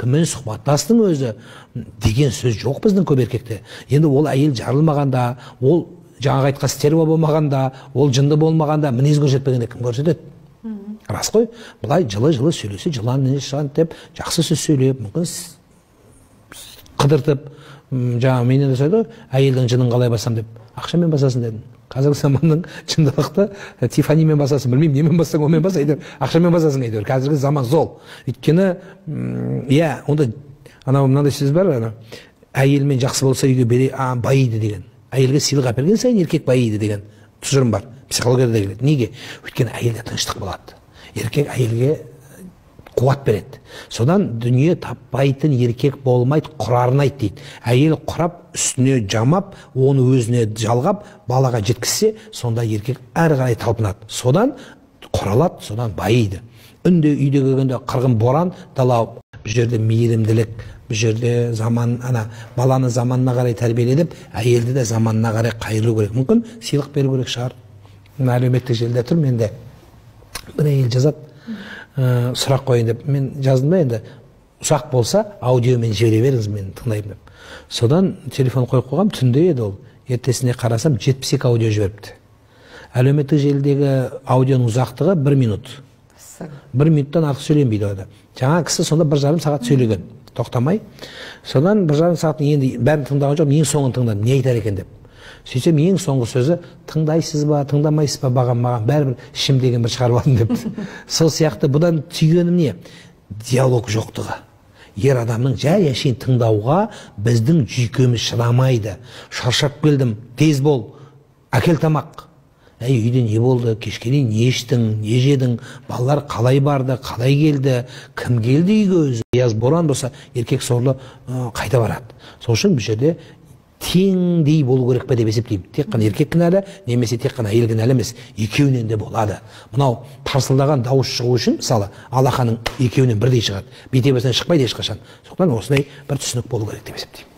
кіммен сұхбаттастың өзі деген сөз жоқ біздің көп еркекте. Енді ол әйел жарылмағанда, ол жаңағы айтқан стерва болмағанда, ол жынды болмағанда, мінез көрсетпегенде кім көрсетеді? Рас қой, былай жылы-жылы сөйлесе, жылан деп, жақсы сөз сөйлеп, мүмкін қыдыртып, жаңағы менен де сөйледі, әйелдің жынын қалай басам деп, ақшамен басасын дедім. Қазіргі заманның шындылықты Тифанимен басасын, білмеймін, немен басаң, онымен бас, әйтеуір, ақшамен басасын әйтеуір. Қазіргі заман зол. Өйткені, иә, онда анау мынандай сөз бар, әйелмен жақсы болса үйге байиды деген. Әйелге сыйлық әперген сайын еркек байиды деген тұжырым бар. Психологияда да келеді. Неге? Өйткені әйелде тыныштық болады. Еркек әйелге қуат береді. Содан дүние таппайтын еркек болмайды, құрарын айт дейді. Әйел құрап, үстіне жамап, оны өзіне жалғап, балаға жеткізсе, сонда еркек әрі қарай талпынады. Содан құралады, содан байиды. Үнде үйде келгенде қырғын боран, дала бұл жерде мейірімділік, бұл жерде заман, баланы заманына қарай тәрбиеледіп, әйелді де заманына қарай қайыру керек. Мүмкін сыйлық беру керек шығар. Әлеуметтік желіде тұр, менде бір әйел жазады, сұрақ қойын деп, мен жаздым да, енді ұсақ болса аудиомен жібере беріңіз, мен тыңдаймын деп. Содан телефон қойып қойғам, түнде еді ол, ертесіне қарасам 72 аудио жіберіпті. Әлеуметтік желідегі аудионың ұзақтығы 1 минут. 1 минуттан артық сөйленбейді ода. Жаңа кісі сонда 1,5 сағат сөйлеген, тоқтамай. Содан 1,5 сағат енді бәрін тыңдаған жоқ, ең соңын тыңдадым, не айтар екен деп. Сөйтсем ең соңғы сөзі, тыңдайсыз ба, тыңдамайсыз ба, маған бәрібір ішім деген бір шығарып алдым депті. Сол сияқты бұдан түйгенім не? Диалог жоқтығы. Ер адамның жай әшейін тыңдауға біздің жүйкеміз шыдамайды. Шаршап келдім, тез бол, әкел тамақ. Үйде не болды, кешке дейін не іштің, не жедің, балалар қалай барды, қалай келді, кім келді үйге өзі. Яз боран болса, еркек сорлы қайта барады. Сол үшін бұл жерде теңдей болу керек пе деп есептеймін. Тек қана еркек кінәлі, немесе тек қана әйел кінәлі емес, екеуінен де болады. Мынау тарсылдаған дауыс шығу үшін, мысалы, алақаның екеуінен бірдей шығады. Бете басынан шықпайды ешқашан. Сондықтан осындай бір түсінік болу керек деп есептеймін.